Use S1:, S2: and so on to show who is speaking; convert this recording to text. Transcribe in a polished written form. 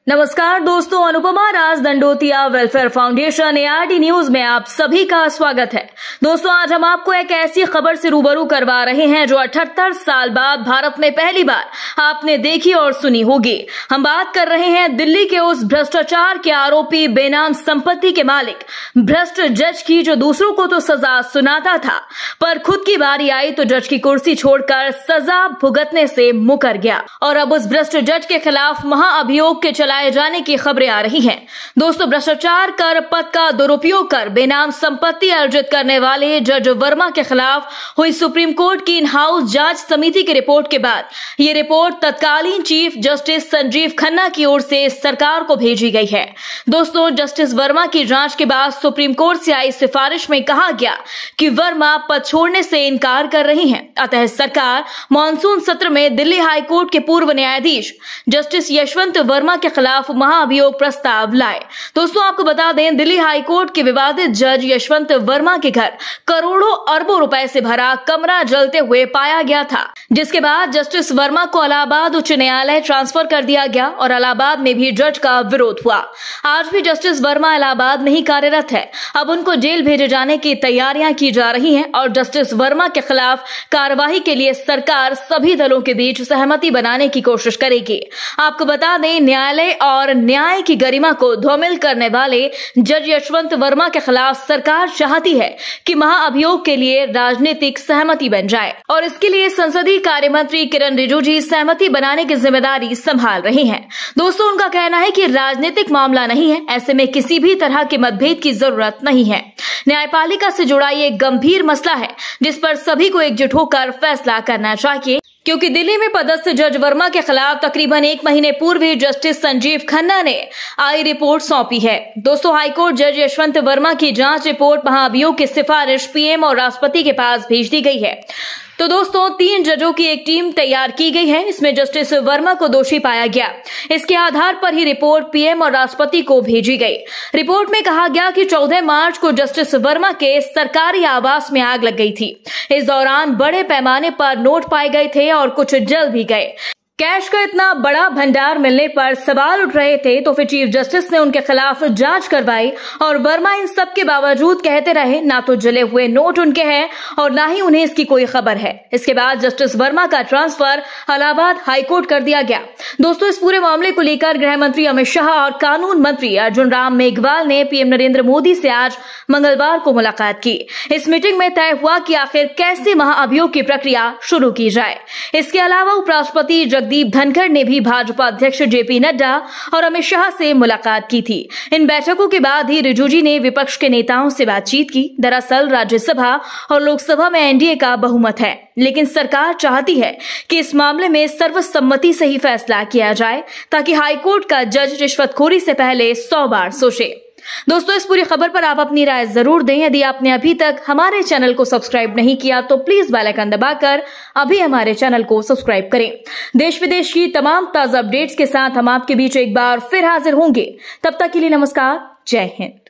S1: नमस्कार दोस्तों, Anupama Raj Dandotiya welfare foundation ARD news में आप सभी का स्वागत है। दोस्तों, आज हम आपको एक ऐसी खबर से रूबरू करवा रहे हैं जो 78 साल बाद भारत में पहली बार आपने देखी और सुनी होगी। हम बात कर रहे हैं दिल्ली के उस भ्रष्टाचार के आरोपी, बेनाम संपत्ति के मालिक, भ्रष्ट जज की, जो दूसरों को तो सजा सुनाता था, पर खुद की बारी आई तो जज की कुर्सी छोड़कर सजा भुगतने से मुकर गया। और अब उस भ्रष्ट जज के खिलाफ महाअभियोग के चलाए जाने की खबरें आ रही हैं। दोस्तों, भ्रष्टाचार कर, पद का दुरुपयोग कर बेनाम संपत्ति अर्जित करने वाले जज वर्मा के खिलाफ हुई सुप्रीम कोर्ट की इन हाउस जांच समिति की रिपोर्ट के बाद ये रिपोर्ट तत्कालीन चीफ जस्टिस संजीव खन्ना की ओर से सरकार को भेजी गई है। दोस्तों, जस्टिस वर्मा की जांच के बाद सुप्रीम कोर्ट से आई सिफारिश में कहा गया कि वर्मा पद छोड़ने से इनकार कर रही हैं। अतः सरकार मानसून सत्र में दिल्ली हाईकोर्ट के पूर्व न्यायाधीश जस्टिस यशवंत वर्मा के खिलाफ महाअभियोग प्रस्ताव लाए। दोस्तों, आपको बता दें, दिल्ली हाईकोर्ट के विवादित जज यशवंत वर्मा के घर करोड़ों अरबों रुपए से भरा कमरा जलते हुए पाया गया था, जिसके बाद जस्टिस वर्मा को इलाहाबाद उच्च न्यायालय ट्रांसफर कर दिया गया और इलाहाबाद में भी जज का विरोध हुआ। आज भी जस्टिस वर्मा इलाहाबाद में ही कार्यरत है। अब उनको जेल भेजे जाने की तैयारियां की जा रही हैं और जस्टिस वर्मा के खिलाफ कार्रवाई के लिए सरकार सभी दलों के बीच सहमति बनाने की कोशिश करेगी। आपको बता दें, न्यायालय और न्याय की गरिमा को धूमिल करने वाले जज यशवंत वर्मा के खिलाफ सरकार चाहती है कि महाअभियोग के लिए राजनीतिक सहमति बन जाए और इसके लिए संसदीय कार्य मंत्री किरण रिजिजू सहमति बनाने की जिम्मेदारी संभाल रही हैं। दोस्तों, उनका कहना है कि राजनीतिक मामला नहीं है, ऐसे में किसी भी तरह के मतभेद की जरूरत नहीं है। न्यायपालिका से जुड़ा ये गंभीर मसला है जिस पर सभी को एकजुट होकर फैसला करना चाहिए, क्योंकि दिल्ली में पदस्थ जज वर्मा के खिलाफ तकरीबन 1 महीने पूर्व ही जस्टिस संजीव खन्ना ने आई रिपोर्ट सौंपी है। दोस्तों, हाईकोर्ट जज यशवंत वर्मा की जांच रिपोर्ट महाअभियोग की सिफारिश पीएम और राष्ट्रपति के पास भेज दी गई है। तो दोस्तों, 3 जजों की एक टीम तैयार की गई है। इसमें जस्टिस वर्मा को दोषी पाया गया। इसके आधार पर ही रिपोर्ट पीएम और राष्ट्रपति को भेजी गई। रिपोर्ट में कहा गया कि 14 मार्च को जस्टिस वर्मा के सरकारी आवास में आग लग गई थी। इस दौरान बड़े पैमाने पर नोट पाए गए थे और कुछ जल भी गए। कैश का इतना बड़ा भंडार मिलने पर सवाल उठ रहे थे, तो फिर चीफ जस्टिस ने उनके खिलाफ जांच करवाई और वर्मा इन सब के बावजूद कहते रहे ना तो जले हुए नोट उनके हैं और ना ही उन्हें इसकी कोई खबर है। इसके बाद जस्टिस वर्मा का ट्रांसफर इलाहाबाद हाईकोर्ट कर दिया गया। दोस्तों, इस पूरे मामले को लेकर गृह मंत्री अमित शाह और कानून मंत्री अर्जुन राम मेघवाल ने पीएम नरेंद्र मोदी से आज मंगलवार को मुलाकात की। इस मीटिंग में तय हुआ कि आखिर कैसे महाअभियोग की प्रक्रिया शुरू की जाए। इसके अलावा उपराष्ट्रपति जगदीप धनखड़ ने भी भाजपा अध्यक्ष JP नड्डा और अमित शाह से मुलाकात की थी। इन बैठकों के बाद ही रिजिजू ने विपक्ष के नेताओं से बातचीत की। दरअसल राज्यसभा और लोकसभा में NDA का बहुमत है, लेकिन सरकार चाहती है कि इस मामले में सर्वसम्मति से ही फैसला किया जाए, ताकि हाईकोर्ट का जज रिश्वतखोरी से पहले 100 बार सोचे। दोस्तों, इस पूरी खबर पर आप अपनी राय जरूर दें। यदि आपने अभी तक हमारे चैनल को सब्सक्राइब नहीं किया तो प्लीज बेल आइकन दबाकर अभी हमारे चैनल को सब्सक्राइब करें। देश विदेश की तमाम ताजा अपडेट्स के साथ हम आपके बीच एक बार फिर हाजिर होंगे। तब तक के लिए नमस्कार, जय हिंद।